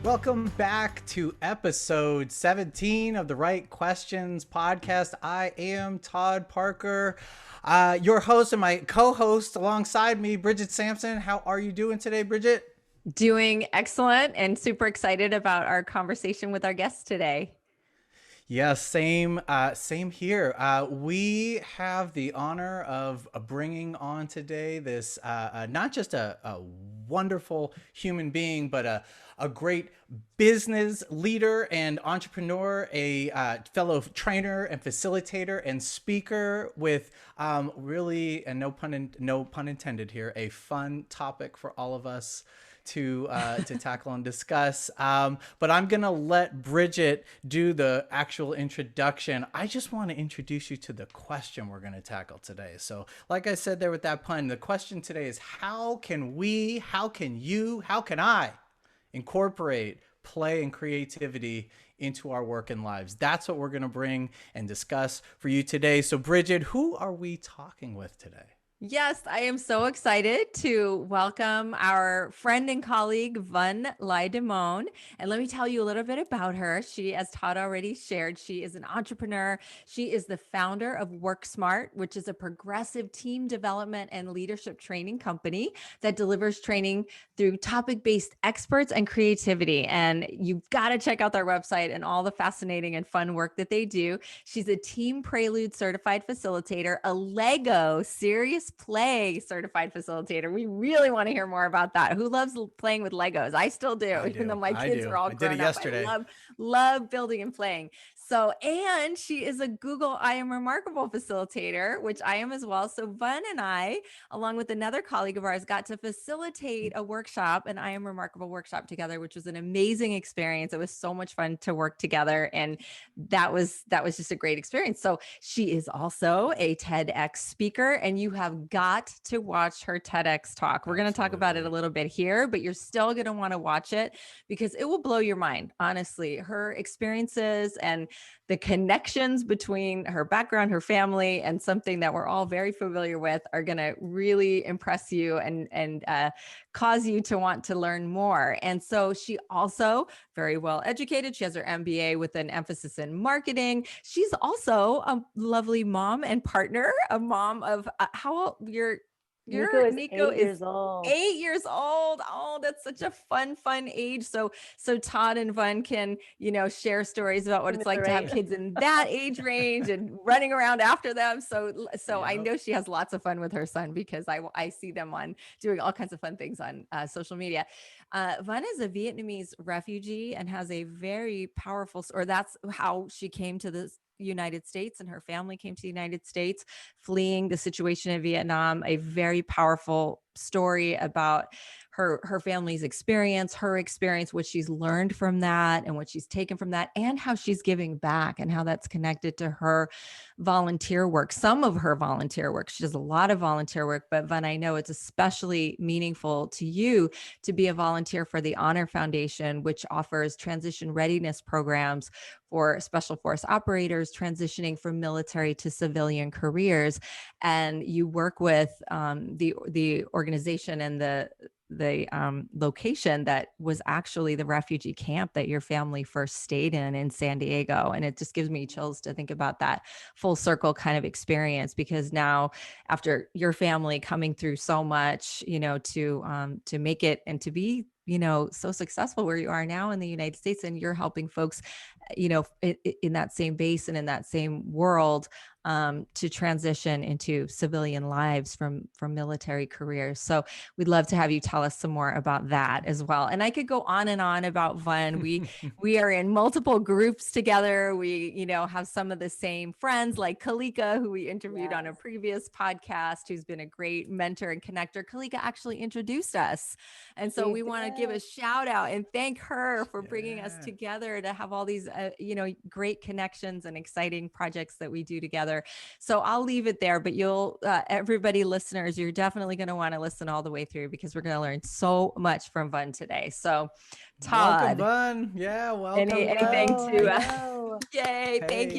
Welcome back to episode 17 of the Right Questions podcast. I am Todd Parker, your host, and my co-host alongside me, Bridget Sampson. How are you doing today, Bridget? Doing excellent and super excited about our conversation with our guest today. Yeah, same here. We have the honor of bringing on today this not just a wonderful human being, but a great business leader and entrepreneur, a fellow trainer and facilitator and speaker with really, and no pun intended here, a fun topic for all of us to tackle and discuss. But I'm going to let Bridget do the actual introduction. I just want to introduce you to the question we're going to tackle today. So like I said there with that pun, the question today is how can I incorporate play and creativity into our work and lives? That's what we're going to bring and discuss for you today. So Bridget, who are we talking with today? Yes, I am so excited to welcome our friend and colleague, Lai-DuMone. And let me tell you a little bit about her. She, as Todd already shared, she is an entrepreneur. She is the founder of worksmART, which is a progressive team development and leadership training company that delivers training through topic-based experts and creativity. And you've got to check out their website and all the fascinating and fun work that they do. She's a Team Prelude Certified Facilitator, a Lego Serious Play certified facilitator. We really want to hear more about that. Who loves playing with Legos? I still do, even though my kids are all grown up. Yesterday. I love building and playing. So, and she is a Google I Am Remarkable facilitator, which I am as well. So Vun and I, along with another colleague of ours, got to facilitate a workshop, an I Am Remarkable workshop together, which was an amazing experience. It was so much fun to work together. And that was just a great experience. So she is also a TEDx speaker, and you have got to watch her TEDx talk. We're going to talk about it a little bit here, but you're still going to want to watch it because it will blow your mind. Honestly, her experiences and the connections between her background, her family, and something that we're all very familiar with are going to really impress you and cause you to want to learn more. And so she also very well educated. She has her MBA with an emphasis in marketing. She's also a lovely mom and partner, a mom of how old Nico is 8 years old. 8 years old. Oh, that's such a fun age. So Todd and Vun can, share stories about what it's like to have kids in that age range and running around after them. So I know she has lots of fun with her son because I see them on doing all kinds of fun things on social media. Vun is a Vietnamese refugee and has a very powerful, or that's how she came to the United States, and her family came to the United States fleeing the situation in Vietnam. A very powerful story about her family's experience, her experience, what she's learned from that and what she's taken from that, and how she's giving back and how that's connected to her volunteer work. Some of her volunteer work. She does a lot of volunteer work, but Vun, I know it's especially meaningful to you to be a volunteer for the Honor Foundation, which offers transition readiness programs for special force operators transitioning from military to civilian careers. And you work with the organization and the location that was actually the refugee camp that your family first stayed in San Diego. And it just gives me chills to think about that full circle kind of experience, because now after your family coming through so much, to make it and to be, so successful where you are now in the United States, and you're helping folks, in that same base and in that same world, to transition into civilian lives from military careers. So we'd love to have you tell us some more about that as well. And I could go on and on about Vun. We are in multiple groups together. We, have some of the same friends like Kalika, who we interviewed on a previous podcast, who's been a great mentor and connector. Kalika actually introduced us. And so we want to give a shout out and thank her for bringing us together to have all these, great connections and exciting projects that we do together. So I'll leave it there, but everybody listeners, you're definitely going to want to listen all the way through because we're going to learn so much from Vun today. So Todd. Welcome, Vun. Yeah, welcome. Anything to, yay. Hey, thank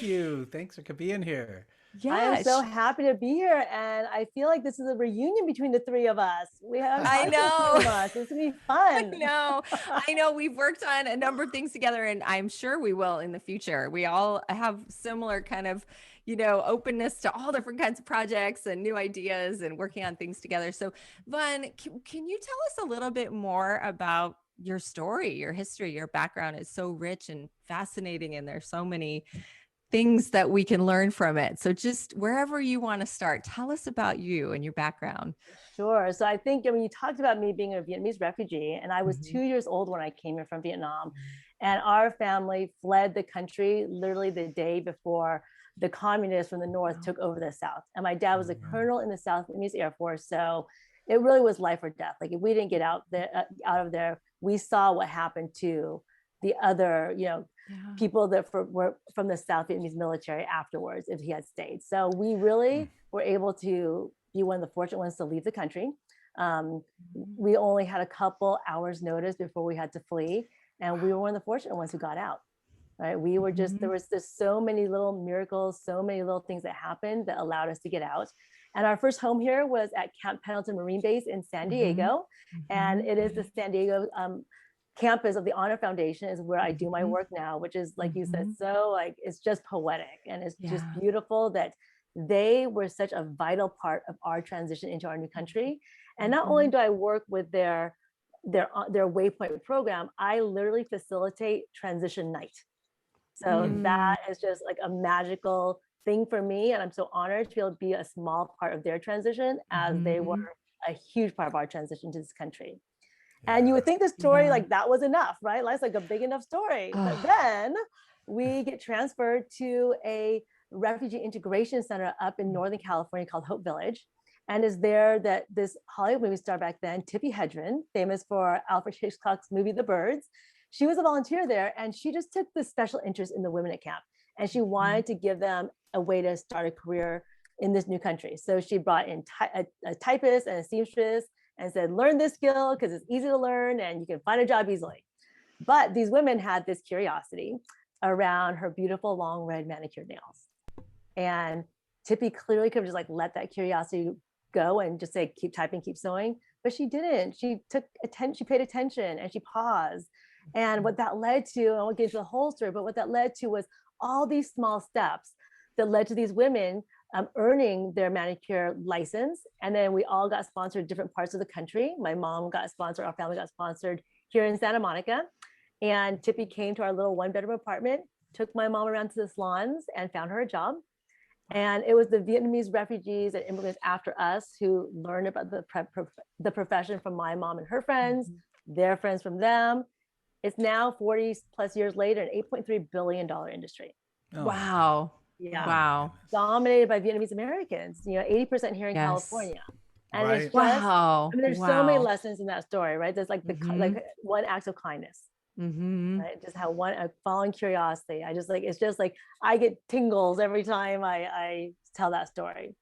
you. Thanks for being here. I am so happy to be here. And I feel like this is a reunion between the three of us. We have I know. This will be fun. I know. We've worked on a number of things together, and I'm sure we will in the future. We all have similar kind of, openness to all different kinds of projects and new ideas and working on things together. So Vaughn, can you tell us a little bit more about your story, your history? Your background is so rich and fascinating, and there's so many things that we can learn from it. So just wherever you want to start, tell us about you and your background. Sure. So I think, you talked about me being a Vietnamese refugee, and I was 2 years old when I came here from Vietnam, and our family fled the country literally the day before the communists from the north took over the South. And my dad was a colonel in the South Vietnamese Air Force. So it really was life or death. Like if we didn't get out of there, we saw what happened to the other, people that were from the South Vietnamese military afterwards, if he had stayed. So we really were able to be one of the fortunate ones to leave the country. We only had a couple hours notice before we had to flee. And we were one of the fortunate ones who got out, right? We were there was just so many little miracles, so many little things that happened that allowed us to get out. And our first home here was at Camp Pendleton Marine Base in San Diego. And it is the San Diego campus of the Honor Foundation is where I do my work now, which is, like you said, so like, it's just poetic. And it's just beautiful that they were such a vital part of our transition into our new country. And not only do I work with their Waypoint program, I literally facilitate transition night. So that is just like a magical thing for me. And I'm so honored to be able to be a small part of their transition, as they were a huge part of our transition to this country. And you would think the story like that was enough, right? That's like a big enough story. But then we get transferred to a refugee integration center up in Northern California called Hope Village. And is there that this Hollywood movie star back then, Tippi Hedren, famous for Alfred Hitchcock's movie, The Birds, she was a volunteer there, and she just took this special interest in the women at camp. And she wanted to give them a way to start a career in this new country. So she brought in a typist and a seamstress and said, learn this skill because it's easy to learn and you can find a job easily. But these women had this curiosity around her beautiful long red manicured nails. And Tippi clearly could have just like let that curiosity go and just say, keep typing, keep sewing. But she didn't. She paid attention and she paused. And what that led to, I won't get into the whole story, but what that led to was all these small steps that led to these women earning their manicure license. And then we all got sponsored in different parts of the country. My mom got sponsored, our family got sponsored here in Santa Monica. And Tippi came to our little 1-bedroom apartment, took my mom around to the salons and found her a job. And it was the Vietnamese refugees and immigrants after us who learned about the profession from my mom and her friends, their friends from them. It's now 40 plus years later, an $8.3 billion industry. Oh. Wow. Yeah. Wow. Dominated by Vietnamese Americans, 80% here in California. And it's just, wow. I mean, there's so many lessons in that story, right? There's like like one act of kindness. Right? Just how following curiosity. It's just like, I get tingles every time I tell that story.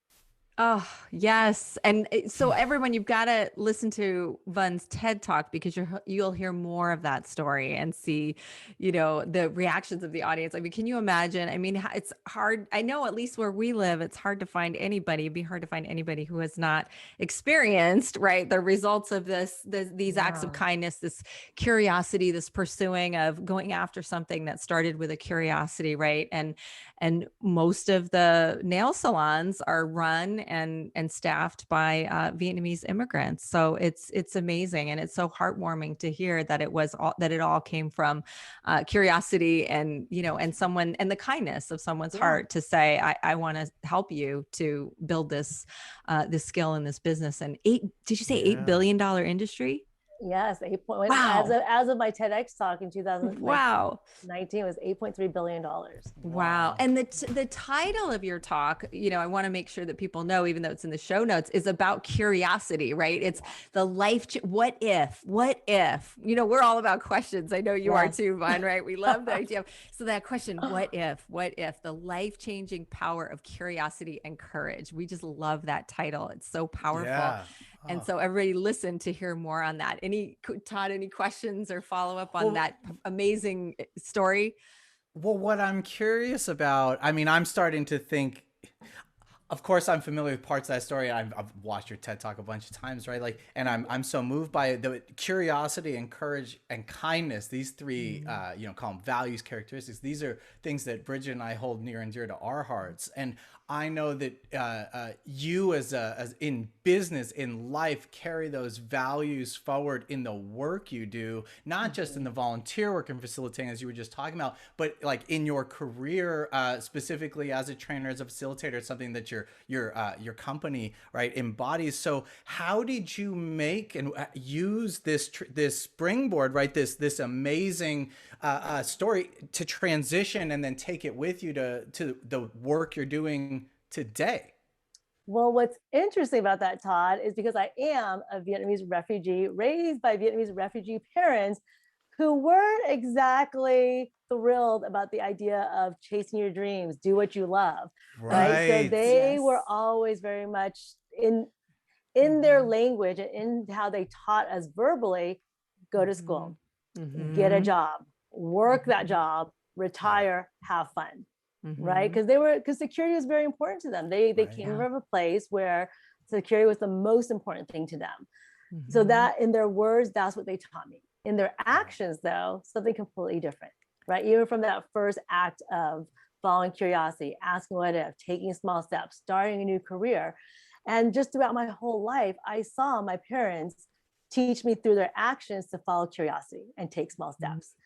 Oh, yes. And so everyone, you've got to listen to Vaughn's TED Talk, because you'll hear more of that story and see, the reactions of the audience. I mean, can you imagine? I mean, it's hard. I know at least where we live, it's hard to find anybody. It'd be hard to find anybody who has not experienced, right, the results of these acts of kindness, this curiosity, this pursuing of going after something that started with a curiosity, right? And most of the nail salons are run and staffed by Vietnamese immigrants. So it's amazing. And it's so heartwarming to hear that it all came from curiosity and the kindness of someone's heart to say, I want to help you to build this skill in this business. And did you say $8 billion industry? Yes, 8.1. Wow. As of my TEDx talk in 2019, was $8.3 billion. Wow. And the title of your talk, I want to make sure that people know, even though it's in the show notes, is about curiosity, right? It's the what if, we're all about questions. I know you are too, Vaughn, right? We love the idea. So that question, what if, the life-changing power of curiosity and courage. We just love that title. It's so powerful. Yeah. And so everybody listen to hear more on that. Todd, any questions or follow up on that amazing story? Well, what I'm curious about, I mean, I'm starting to think, of course, I'm familiar with parts of that story. I've watched your TED Talk a bunch of times, right? Like, and I'm so moved by it. The curiosity and courage and kindness. These three, call them values, characteristics. These are things that Bridget and I hold near and dear to our hearts. And I know that you, as in business, in life, carry those values forward in the work you do, not just in the volunteer work and facilitating, as you were just talking about, but like in your career, specifically as a trainer, as a facilitator. It's something that your company, right, embodies. So how did you make and use this springboard, right, this amazing story to transition and then take it with you to the work you're doing today? Well, what's interesting about that, Todd, is because I am a Vietnamese refugee raised by Vietnamese refugee parents who weren't exactly thrilled about the idea of chasing your dreams, do what you love, right? So they were always very much in their language and in how they taught us verbally, go to school, get a job, work that job, retire, have fun. Right? Because security was very important to them. They came from a place where security was the most important thing to them. So that in their words, that's what they taught me. In their actions, though, something completely different, right? Even from that first act of following curiosity, asking what if, taking small steps, starting a new career. And just throughout my whole life, I saw my parents teach me through their actions to follow curiosity and take small steps.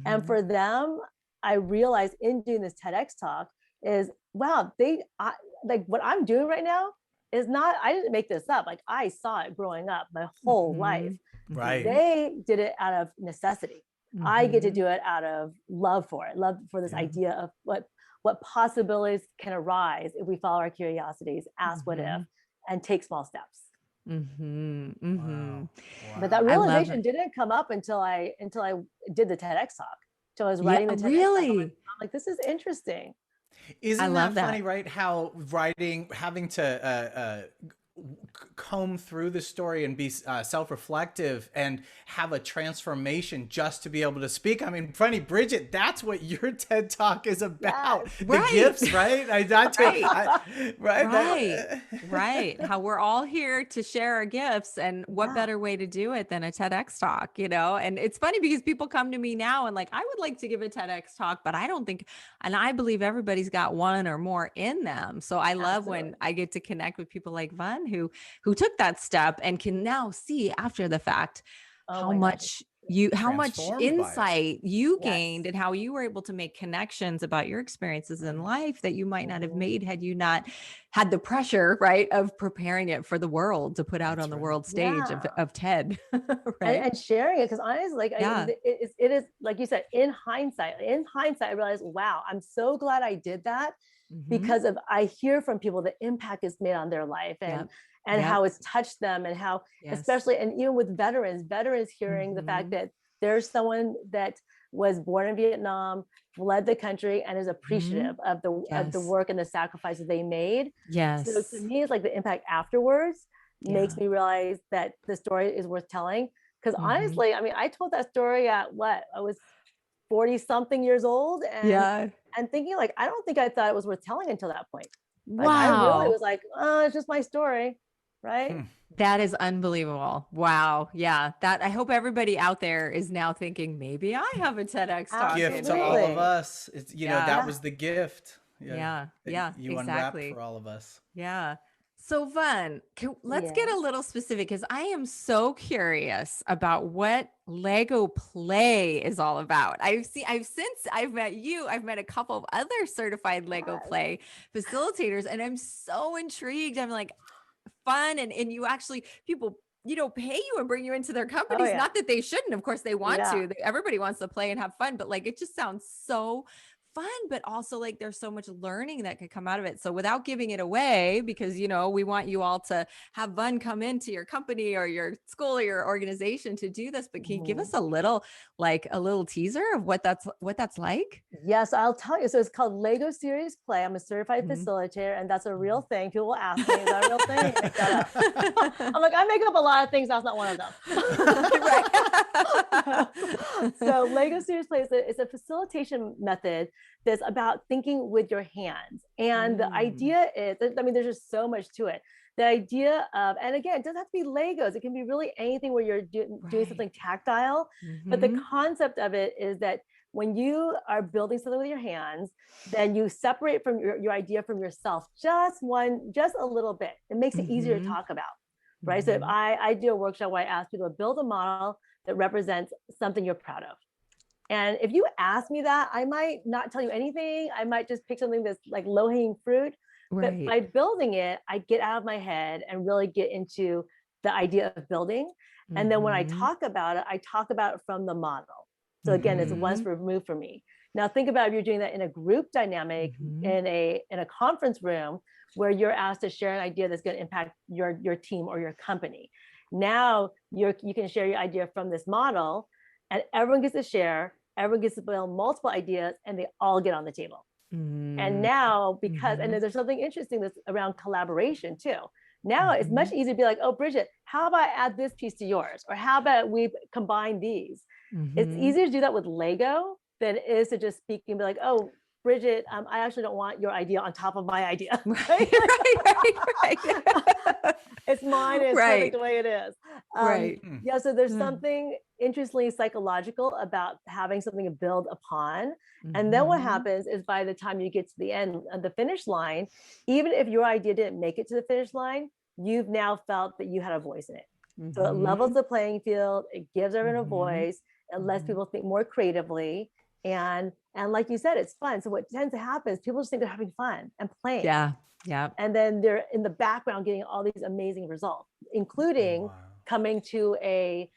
And for them, I realized in doing this TEDx talk is, wow, like what I'm doing right now is not, I didn't make this up. Like I saw it growing up my whole life. Right. They did it out of necessity. I get to do it out of love for it, love for this idea of what possibilities can arise if we follow our curiosities, ask what if, and take small steps. Wow. But that realization didn't come up until I did the TEDx talk. So I was writing the TEDx talk. I'm like, this is interesting. Isn't that funny, right? How having to comb through the story and be self-reflective and have a transformation just to be able to speak. I mean, funny, Bridget, that's what your TED Talk is about. Yes. The gifts, right? Right. How we're all here to share our gifts, and what better way to do it than a TEDx talk, And it's funny because people come to me now and like, I would like to give a TEDx talk, but I don't think, and I believe everybody's got one or more in them. So I love when I get to connect with people like Vân who took that step and can now see after the fact how much insight you gained and how you were able to make connections about your experiences in life that you might not have made had you not had the pressure, right, of preparing it for the world to put out on the world stage of TED, right? And sharing it, because honestly, like it is like you said, in hindsight, I realized, wow, I'm so glad I did that because I hear from people the impact it's made on their life and how it's touched them, and how, especially, and even with veterans hearing the fact that there's someone that was born in Vietnam, fled the country, and is appreciative of the work and the sacrifices they made. So to me, it's like the impact afterwards makes me realize that the story is worth telling. Because honestly, I mean, I told that story at I was 40 something years old, and thinking like, I don't think I thought it was worth telling until that point. Like, I really was like, oh, it's just my story. Right. That is unbelievable. Wow. Yeah. That, I hope everybody out there is now thinking, maybe I have a TEDx talk. Gift to all of us. It's, know, that was the gift. You unwrapped for all of us. Yeah. So Vân, let's get a little specific, because I am so curious about what Lego Play is all about. Since I've met you, I've met a couple of other certified Lego Play facilitators, and I'm so intrigued. I'm like, fun, and you actually, people pay you and bring you into their companies. Not that they shouldn't, of course they want to. Everybody wants to play and have fun, but like, it just sounds so fun, but also like there's so much learning that could come out of it. So without giving it away, because we want you all to have Vân come into your company or your school or your organization to do this, but can you give us a little teaser of what that's like? Yes, I'll tell you. So it's called Lego Series Play. I'm a certified facilitator, and that's a real thing. People will ask me, is that a real thing? I'm like, I make up a lot of things. That's not one of them. So Lego Serious Play is a facilitation method that's about thinking with your hands. And the idea is, I mean, there's just so much to it. The idea of, and again, it doesn't have to be Legos. It can be really anything where you're doing something tactile. But the concept of it is that when you are building something with your hands, then you separate from your idea from yourself, just a little bit. It makes it easier to talk about, right? So if I do a workshop where I ask people to build a model that represents something you're proud of. And if you ask me that, I might not tell you anything. I might just pick something that's like low-hanging fruit. But by building it, I get out of my head and really get into the idea of building. And then when I talk about it, I talk about it from the model. So again, it's once removed from me. Now think about if you're doing that in a group dynamic, in a conference room where you're asked to share an idea that's going to impact your team or your company. Now you can share your idea from this model, and everyone gets to share, everyone gets to build multiple ideas, and they all get on the table. And now, because, and there's something interesting that's around collaboration too. Now it's much easier to be like, oh, Bridget, how about I add this piece to yours? Or how about we combine these? It's easier to do that with Lego than it is to just speak and be like, oh, Bridget, I actually don't want your idea on top of my idea. Right. It's mine. It's perfect the way it is. Yeah. So there's something interestingly psychological about having something to build upon. And then what happens is by the time you get to the end of the finish line, even if your idea didn't make it to the finish line, you've now felt that you had a voice in it. So it levels the playing field. It gives everyone a voice. It lets people think more creatively. And like you said, it's fun. So what tends to happen is people just think they're having fun and playing. Yeah. And then they're in the background getting all these amazing results, including coming to a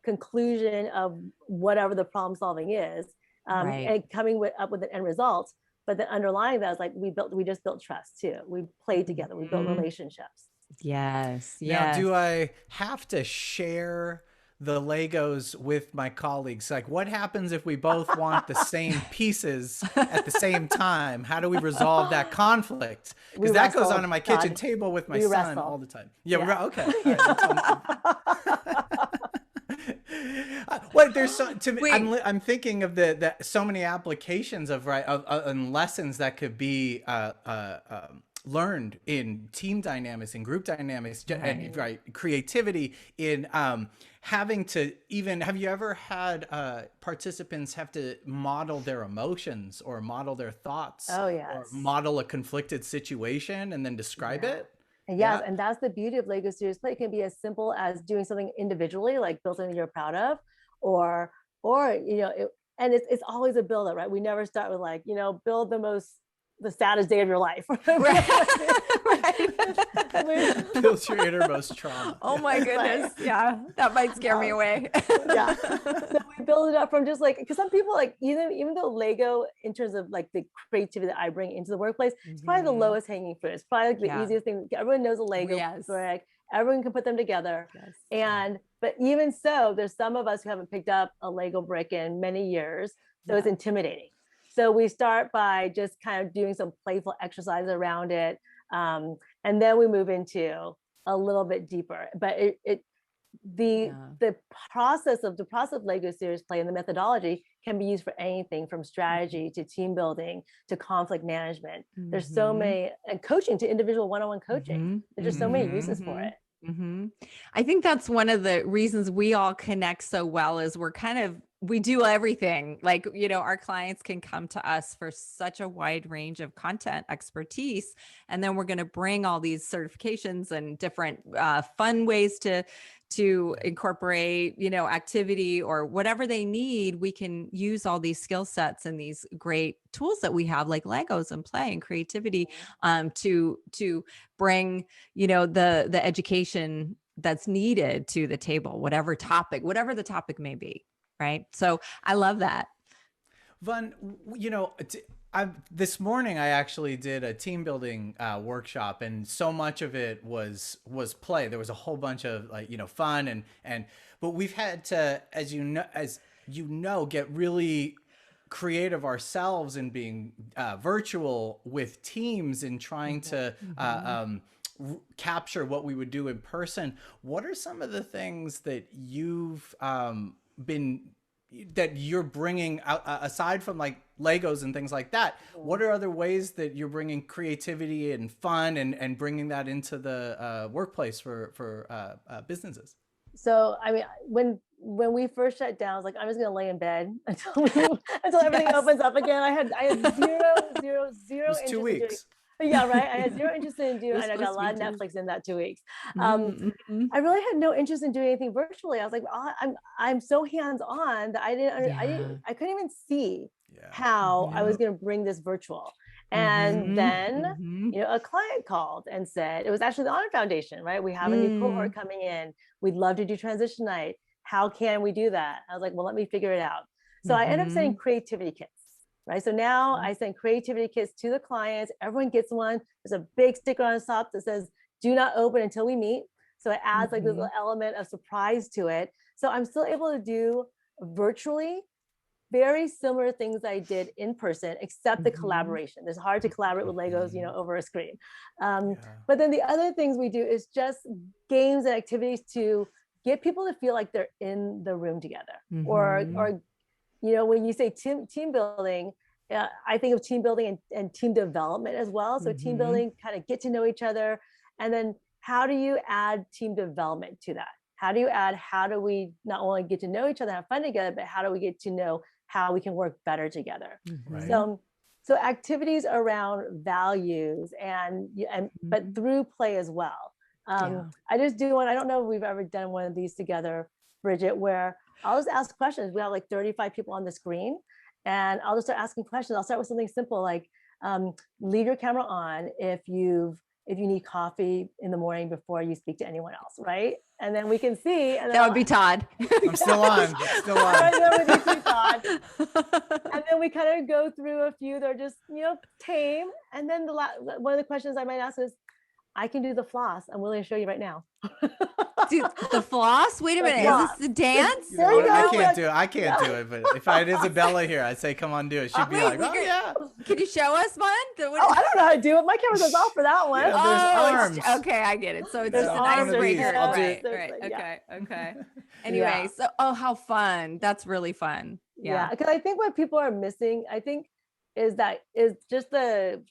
conclusion of whatever the problem solving is, and coming up with an end result. But then underlying that is like we just built trust too. We played together. We built relationships. Yes. Now, do I have to share the Legos with my colleagues? Like, what happens if we both want the same pieces at the same time? How do we resolve that conflict? Because that goes on my kitchen table with my son all the time. Yeah. Okay. Well, there's I'm thinking of the so many applications of and lessons that could be learned in team dynamics and group dynamics, and creativity in having to even, have you ever had participants have to model their emotions or model their thoughts? Oh, yes. Or model a conflicted situation and then describe it? Yes, and that's the beauty of Lego Serious Play. It can be as simple as doing something individually, like build something you're proud of, or and it's always a build up, right? We never start with like, build the saddest day of your life. Build your innermost trauma. Oh my goodness. Yeah, that might scare me away. So we build it up from just like, because some people like, even though Lego, in terms of like the creativity that I bring into the workplace, it's probably the lowest hanging fruit. It's probably like the easiest thing. Everyone knows a Lego brick. Everyone can put them together. But even so, there's some of us who haven't picked up a Lego brick in many years. So it's intimidating. So we start by just kind of doing some playful exercise around it. And then we move into a little bit deeper. But the process of Lego Serious Play and the methodology can be used for anything from strategy to team building to conflict management. There's so many, and coaching to individual one-on-one coaching. There's just so many uses for it. I think that's one of the reasons we all connect so well is we do everything. Like, our clients can come to us for such a wide range of content expertise. And then we're going to bring all these certifications and different fun ways to incorporate, activity or whatever they need. We can use all these skill sets and these great tools that we have, like Legos and play and creativity, to bring, the education that's needed to the table, whatever the topic may be. Right. So I love that. Vaughn, this morning I actually did a team building workshop, and so much of it was play. There was a whole bunch of fun but we've had to, as you know, get really creative ourselves in being virtual with teams and trying to capture what we would do in person. What are some of the things that you've that you're bringing out, aside from like Legos and things like that? What are other ways that you're bringing creativity and fun and bringing that into the workplace for businesses? So, I mean, when we first shut down, I was like, I'm just going to lay in bed until everything opens up again. I had zero It was 2 weeks. Yeah, right. I had zero interest in doing, and I got a lot of Netflix in that 2 weeks. I really had no interest in doing anything virtually. I was like, I'm so hands-on that I couldn't even see how I was going to bring this virtual. And then, a client called and said, it was actually the Honor Foundation, right? We have a new cohort coming in. We'd love to do transition night. How can we do that? I was like, well, let me figure it out. So I ended up sending creativity kits. Right. So now I send creativity kits to the clients. Everyone gets one. There's a big sticker on the top that says, do not open until we meet. So it adds like this little element of surprise to it. So I'm still able to do virtually very similar things I did in person, except the collaboration. It's hard to collaborate with Legos, over a screen. But then the other things we do is just games and activities to get people to feel like they're in the room together, or when you say team building, I think of team building and team development as well. So team building, kind of get to know each other. And then how do you add team development to that? How do we not only get to know each other, have fun together, but how do we get to know how we can work better together? Right. So activities around values but through play as well. I just do one. I don't know if we've ever done one of these together, Bridget, where I'll just ask questions. We have like 35 people on the screen, and I'll just start asking questions. I'll start with something simple like, leave your camera on if you need coffee in the morning before you speak to anyone else, right? And then we can see. And that would be Todd. I'm still on. That would be Todd. And then we kind of go through a few that are just, tame. And then one of the questions I might ask is, I can do the floss. I'm willing to show you right now. Dude, the floss? Wait a minute. Is this the dance? I can't do it. But if I had Isabella here, I'd say, come on, do it. She'd be like, yeah. Can you show us one? I don't know how to do it. My camera goes off for that one. Yeah, there's arms. Okay, I get it. So it's just an icebreaker. Right. Okay. Anyway, so, how fun. That's really fun. Yeah, because I think what people are missing, is just the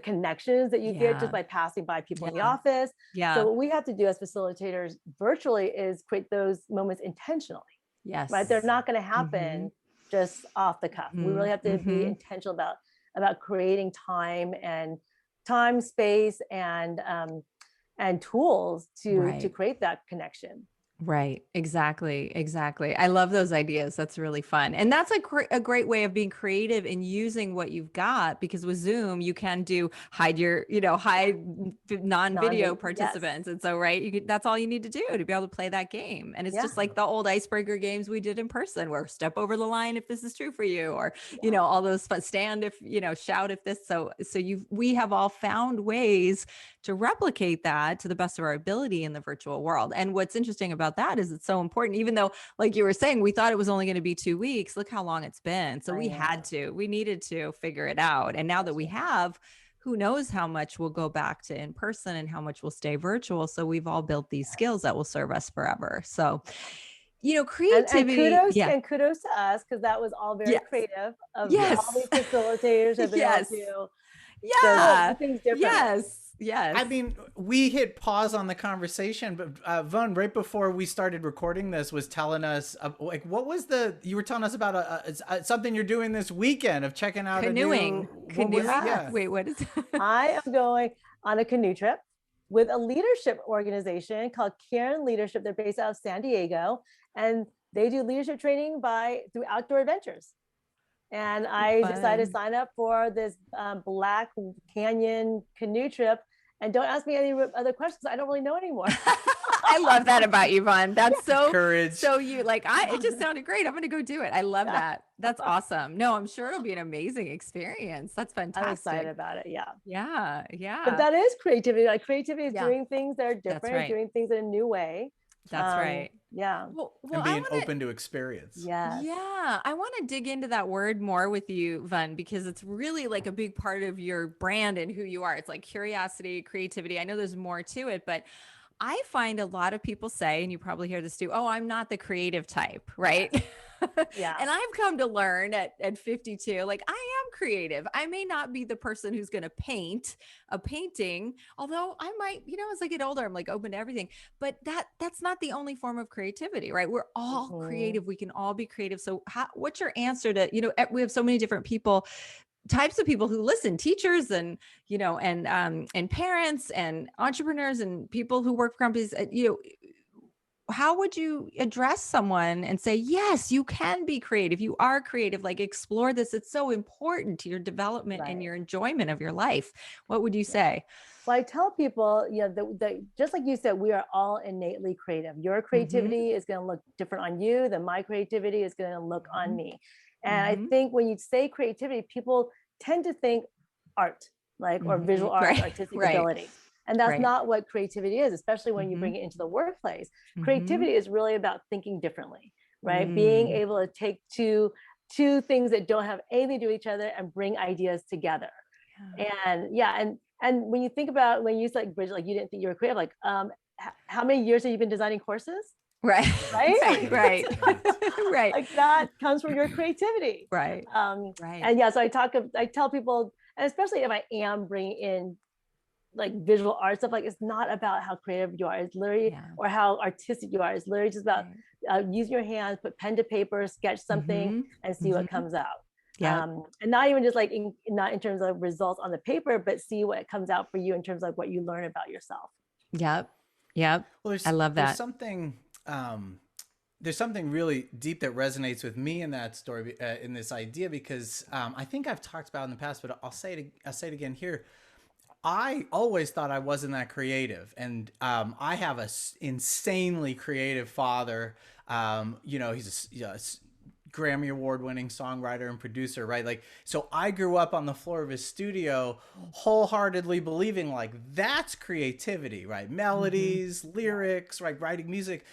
connections that you get just by passing by people in the office. So what we have to do as facilitators virtually is create those moments intentionally. Yes. Right. They're not going to happen just off the cuff. We really have to be intentional about creating time, space, and tools to create that connection. Right. Exactly. I love those ideas. That's really fun. And that's a great way of being creative and using what you've got, because with Zoom, you can hide non-video participants. And so, that's all you need to do to be able to play that game. And it's just like the old icebreaker games we did in person, where step over the line if this is true for you, or, all those fun, stand if, shout if this. So we have all found ways to replicate that to the best of our ability in the virtual world. And what's interesting about that is it's so important, even though, like you were saying, we thought it was only going to be 2 weeks. Look how long it's been. So we needed to figure it out. And now that we have, who knows how much we'll go back to in person and how much will stay virtual. So we've all built these skills that will serve us forever. So, creativity. And kudos to us, because that was all very creative of all these facilitators have been able to do things different. Yes. I mean, we hit pause on the conversation, but Vaughn, right before we started recording this, was telling us, what was you were telling us about something you're doing this weekend of checking out canoeing. Wait, what is it? I am going on a canoe trip with a leadership organization called Karen Leadership. They're based out of San Diego, and they do leadership training through outdoor adventures. And I decided to sign up for this Black Canyon canoe trip. And don't ask me any other questions. I don't really know anymore. I love that about you, Vaughn. That's so courage. So it just sounded great. I'm going to go do it. I love that. That's awesome. No, I'm sure it'll be an amazing experience. That's fantastic. I'm excited about it. Yeah. But that is creativity. Like creativity is doing things that are different, doing things in a new way. That's right. Yeah. Well, And I being wanna, open to experience. Yes. yeah, I want to dig into that word more with you, Vun, because it's really like a big part of your brand and who you are. It's like curiosity, creativity. I know there's more to it, but I find a lot of people say, and you probably hear this too, oh, I'm not the creative type, right? Yeah. And I've come to learn at 52, like I am creative. I may not be the person who's going to paint a painting, although I might, as I get older, I'm like open to everything. But that's not the only form of creativity, right? We're all creative. We can all be creative. So what's your answer to, we have so many different types of people who listen, teachers and parents and entrepreneurs and people who work for companies. How would you address someone and say, yes, you can be creative, you are creative, like explore this, it's so important to your development and your enjoyment of your life? What would you say? Well, I tell people, that just like you said, we are all innately creative. Your creativity is going to look different on you than my creativity is going to look on me. And I think when you say creativity, people tend to think art, or visual art, artistic ability. And that's not what creativity is, especially when you bring it into the workplace. Creativity is really about thinking differently, right? Being able to take two things that don't have anything to do with each other and bring ideas together. And when you think about, when you said, like, Bridget, like you didn't think you were creative, like how many years have you been designing courses? Right. Right. Like that comes from your creativity. Right. And so I tell people, and especially if I am bringing in like visual art stuff, like it's not about how creative you are, it's literally, or how artistic you are. It's literally just about using your hands, put pen to paper, sketch something and see what comes out. And not even just like not in terms of results on the paper, but see what comes out for you in terms of what you learn about yourself. Yep. Well, I love that. There's something really deep that resonates with me in that story, in this idea, because I think I've talked about it in the past, but I'll say it again here. I always thought I wasn't that creative, and I have a insanely creative father. He's a Grammy Award-winning songwriter and producer, right? Like, so I grew up on the floor of his studio, wholeheartedly believing like that's creativity, right? Melodies, lyrics, right? Writing music,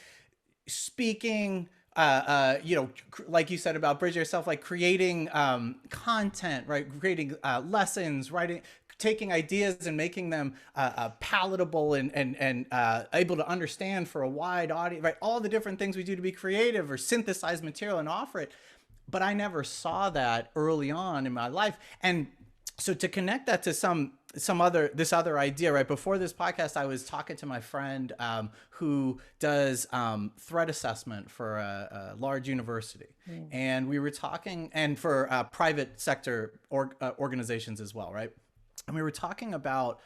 speaking. Like you said about Bridget yourself, like creating content, right? Creating lessons, writing. Taking ideas and making them palatable and able to understand for a wide audience, right? All the different things we do to be creative, or synthesize material and offer it. But I never saw that early on in my life. And so to connect that to this other idea, right? Before this podcast, I was talking to my friend who does threat assessment for a large university. And we were talking, and for private sector organizations as well, right? And we were talking about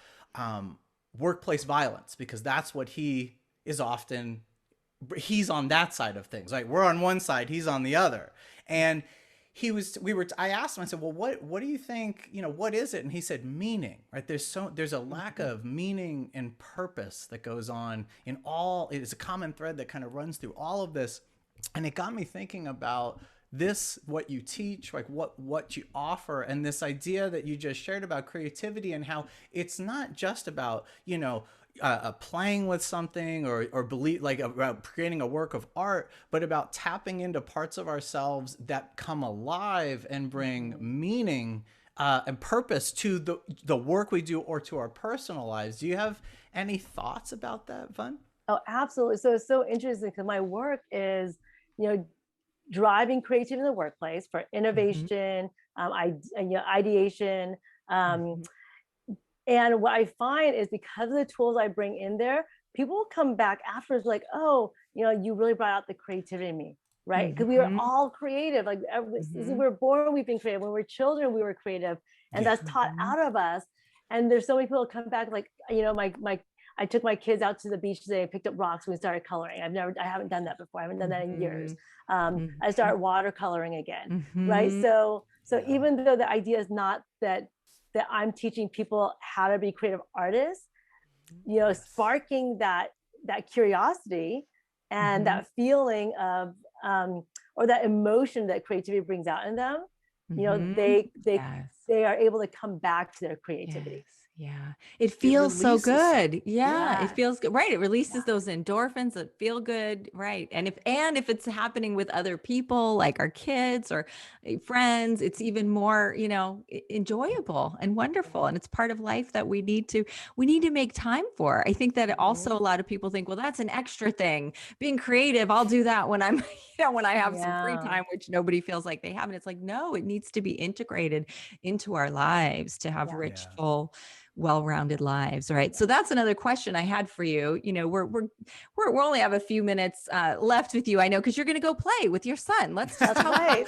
workplace violence, because that's what he's on that side of things. Like, we're on one side, he's on the other. And I asked him, I said, well, what do you think, what is it? And he said, meaning, right? There's a lack of meaning and purpose that goes on it's a common thread that kind of runs through all of this. And it got me thinking about what you teach, like what you offer, and this idea that you just shared about creativity, and how it's not just about playing with something or believe, like about creating a work of art, but about tapping into parts of ourselves that come alive and bring meaning and purpose to the work we do or to our personal lives. Do you have any thoughts about that, Vun? Oh, absolutely. So it's so interesting, because my work is, driving creativity in the workplace for innovation, ideation. And what I find is, because of the tools I bring in there, people will come back afterwards like, oh, you really brought out the creativity in me, right? Because we are all creative. Like, since we were born, we've been creative. When we were children, we were creative, and that's taught out of us. And there's so many people come back like, I took my kids out to the beach today, I picked up rocks, and we started coloring. I haven't done that before. I haven't done that in years. I started watercoloring again, right? So even though the idea is not that I'm teaching people how to be creative artists, sparking that curiosity and that feeling of, or that emotion that creativity brings out in them, they are able to come back to their creativity. Yeah. It feels so releases. good. Yeah. It Yeah. feels good. Right. It releases those endorphins that feel good. Right. And if it's happening with other people, like our kids or friends, it's even more, enjoyable and wonderful. And it's part of life that we need to make time for. I think that also a lot of people think, well, that's an extra thing. Being creative, I'll do that when I'm, when I have some free Yeah. time, which nobody feels like they have. And it's like, no, it needs to be integrated into our lives to have Yeah. rich, Yeah. full, well-rounded lives. Right. So that's another question I had for you. We only have a few minutes left with you. I know, because you're going to go play with your son. Let's just That's tell right.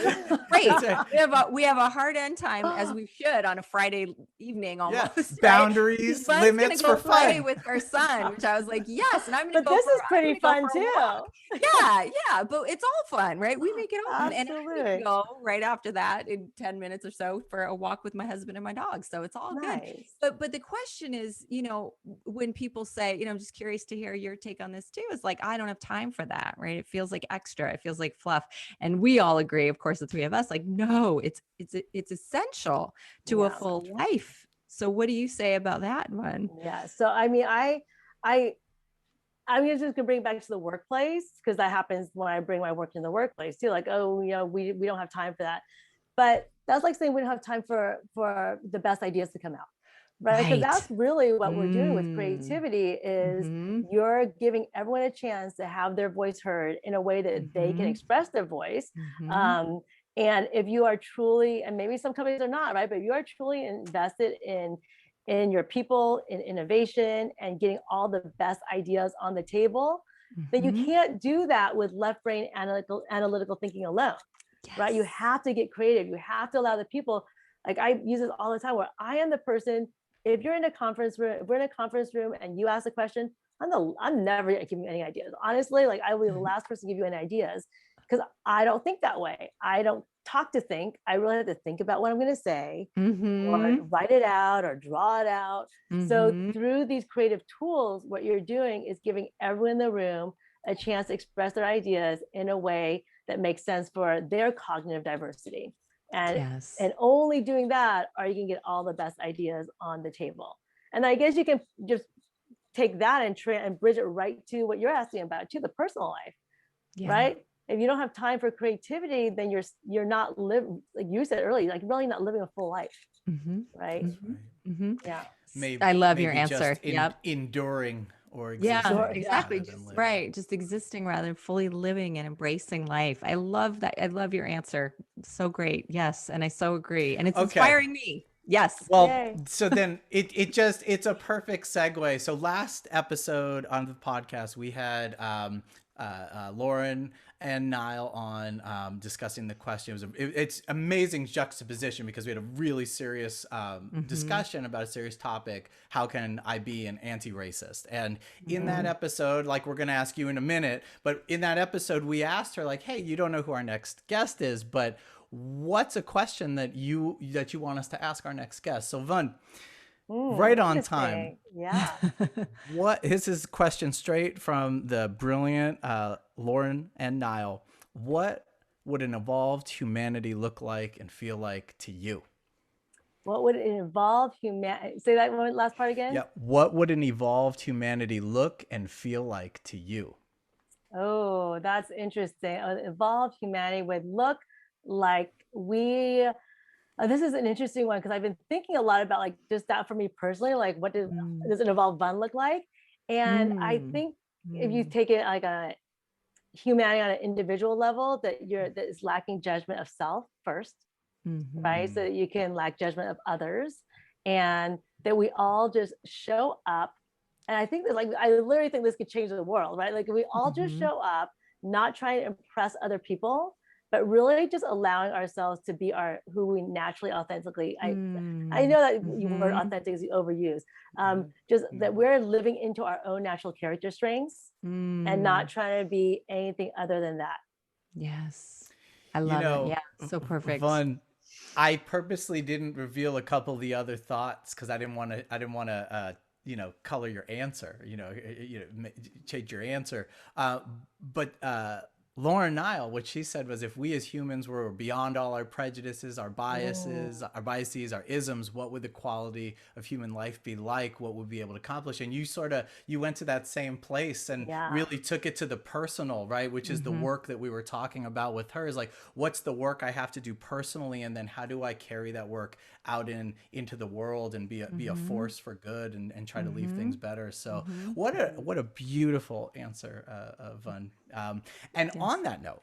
Great. That's right. We have a hard end time, as we should, on a Friday evening Yeah. almost. Right? Boundaries, Bun's limits gonna go for play fun. with her son, which I was like, yes, and I'm But gonna this is I'm pretty gonna go fun for a too. walk. Yeah, but it's all fun, right? We make it all fun. And I'm gonna Absolutely. go right after that in 10 minutes or so for a walk with my husband and my dog. So it's all good. Nice. But the question is, when people say, I'm just curious to hear your take on this too, is like, I don't have time for that, right? It feels like extra, it feels like fluff. And we all agree, of course, the three of us, like, no, it's essential to a Yeah. full life. So what do you say about that one? Yeah. So I mean, I'm just gonna bring it back to the workplace, because that happens when I bring my work in the workplace too. Like, oh, we don't have time for that. But that's like saying we don't have time for the best ideas to come out, right? Because Right. that's really what we're doing with creativity is Mhm. you're giving everyone a chance to have their voice heard in a way that they can Mhm. express their voice. Mhm. And if you are truly, and maybe some companies are not, right? But if you are truly invested in your people, in innovation, and getting all the best ideas on the table, then you Mhm. can't do that with left brain analytical thinking alone, right? You Yes. have to get creative. You have to allow the people, like I use this all the time, where I am the person, if you're in a conference room, if we're in a conference room and you ask a question, I'm never giving you any ideas. Honestly, like I will be the last person to give you any ideas, because I don't think that way. I don't talk to think. I really have to think about what I'm going to say, or Mhm. write it out, or draw it out. So Mhm. through these creative tools, what you're doing is giving everyone in the room a chance to express their ideas in a way that makes sense for their cognitive diversity. And Yes. only doing that are you can get all the best ideas on the table. And I guess you can just take that and bridge it right to what you're asking about, to the personal life, Yeah. right? If you don't have time for creativity, then you're not living, like you said earlier, like really not living a full life, Mhm. right? That's right. Mhm. Yeah. I love your Maybe answer. just Yep. enduring or Yeah, existing exactly. rather Just than living. right. Just existing rather than fully living and embracing life. I love that. I love your answer. So great. Yes. And I so agree. And it's Okay. inspiring me. Yes. Well, Yay. so then it's a perfect segue. So last episode on the podcast, we had Lauren and Niall on discussing the question. It's amazing juxtaposition, because we had a really serious discussion about a serious topic. How can I be an anti-racist? And in that episode, like we're going to ask you in a minute, but in that episode, we asked her like, hey, you don't know who our next guest is, but what's a question that you want us to ask our next guest? So Vun, right on time. Yeah. What is this question straight from the brilliant Lauren and Niall? What would an evolved humanity look like and feel like to you? What would it involve? Say that one last part again. Yeah. What would an evolved humanity look and feel like to you? Oh, that's interesting. Evolved humanity would look like this is an interesting one, because I've been thinking a lot about like just that for me personally, like what does an evolved bun look like? And I think if you take it like a humanity on an individual level, that is lacking judgment of self first, right? So that you can lack judgment of others, and that we all just show up. And I think that, like, I literally think this could change the world, right? Like if we all just show up, not trying to impress other people, but really just allowing ourselves to be who we naturally, authentically. I know that word authentic is overused. Just that we're living into our own natural character strengths and not trying to be anything other than that. Yes. I love it. Yeah. So perfect. Fun. I purposely didn't reveal a couple of the other thoughts because I didn't want to color your answer, change your answer. But Lauren Nile, what she said was, if we as humans were beyond all our prejudices, our biases, our isms, what would the quality of human life be like? What would we be able to accomplish? And you went to that same place and really took it to the personal, right? Which is the work that we were talking about with her, is like, what's the work I have to do personally? And then how do I carry that work out into the world and be a force for good and try to leave things better? So what a beautiful answer, Vân. And on that note,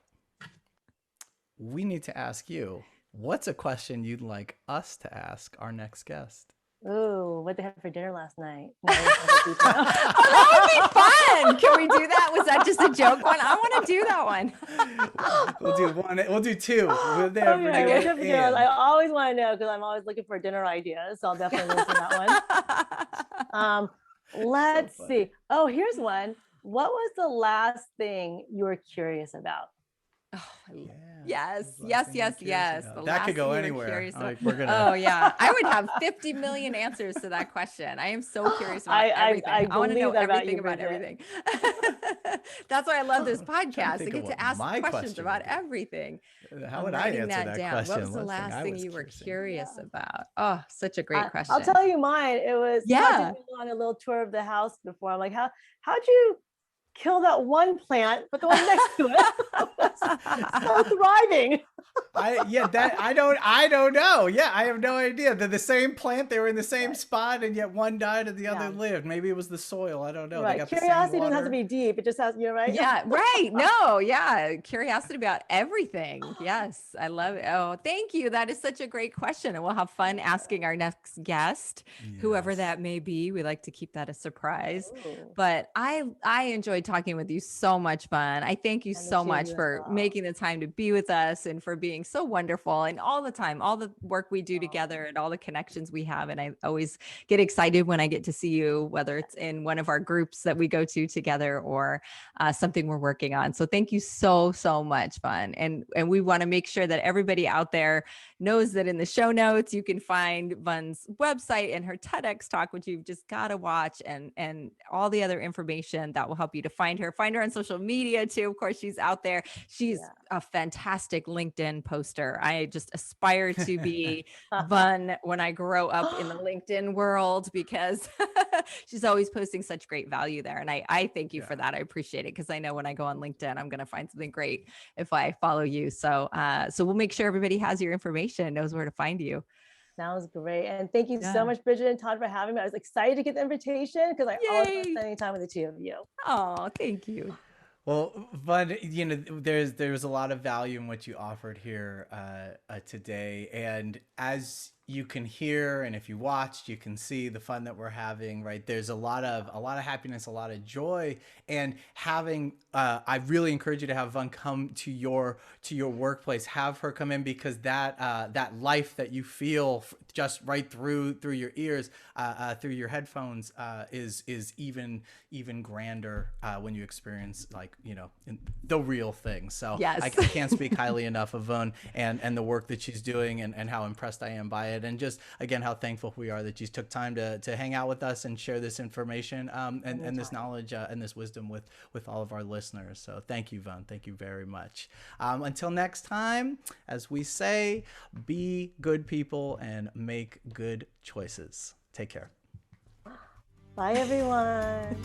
we need to ask you, what's a question you'd like us to ask our next guest? Oh, what they had for dinner last night? Oh, that would be fun. Can we do that? Was that just a joke one? I want to do that one. We'll do one. We'll do two. I always want to know, because I'm always looking for dinner ideas. So I'll definitely listen to that one. Let's see. Oh, here's one. What was the last thing you were curious about? Oh, yes. That could go anywhere. Oh yeah, I would have 50 million answers to that question. I am so curious about everything. I want to know everything about everything. That's why I love this podcast. I get to ask questions about everything. How would I answer that question? What was the last thing you were curious about? Oh, such a great question. I'll tell you mine. It was on a little tour of the house before. I'm like, how'd you kill that one plant, but the one next to it was so thriving? I don't know. Yeah, I have no idea. They're the same plant. They were in the same spot, and yet one died and the other lived. Maybe it was the soil. I don't know. Right. They got Curiosity the same doesn't have to be deep. It just has, right? Yeah, right. No, yeah. Curiosity about everything. Yes, I love it. Oh, thank you. That is such a great question. And we'll have fun asking our next guest, whoever that may be. We like to keep that a surprise. But I enjoyed talking with you so much, Vân. I thank you so much for making the time to be with us and for being so wonderful, and all the time, all the work we do together and all the connections we have. And I always get excited when I get to see you, whether it's in one of our groups that we go to together or something we're working on. So thank you so much, Vân. And we want to make sure that everybody out there knows that in the show notes, you can find Vân's website and her TEDx talk, which you've just got to watch, and all the other information that will help you to find her. Find her on social media too. Of course, she's out there. She's a fantastic LinkedIn poster. I just aspire to be Vân when I grow up in the LinkedIn world, because she's always posting such great value there. And I thank you for that. I appreciate it, because I know when I go on LinkedIn, I'm going to find something great if I follow you. So we'll make sure everybody has your information, knows where to find you. Sounds great. And thank you so much, Bridget and Todd, for having me. I was excited to get the invitation, because I always love spending time with the two of you. Oh, thank you. Well, Vân, there's a lot of value in what you offered here today. And as you can hear, and if you watched, you can see the fun that we're having, right? There's a lot of happiness, a lot of joy, and having, I really encourage you to have Vân come to your workplace, have her come in, because that life that you feel just right through your ears, through your headphones, is even grander when you experience, like, the real thing. So I can't speak highly enough of Vân and the work that she's doing, and how impressed I am by it. And just, again, how thankful we are that you took time to hang out with us and share this information and this knowledge and this wisdom with all of our listeners. So thank you, Vân. Thank you very much. Until next time, as we say, be good people and make good choices. Take care. Bye, everyone.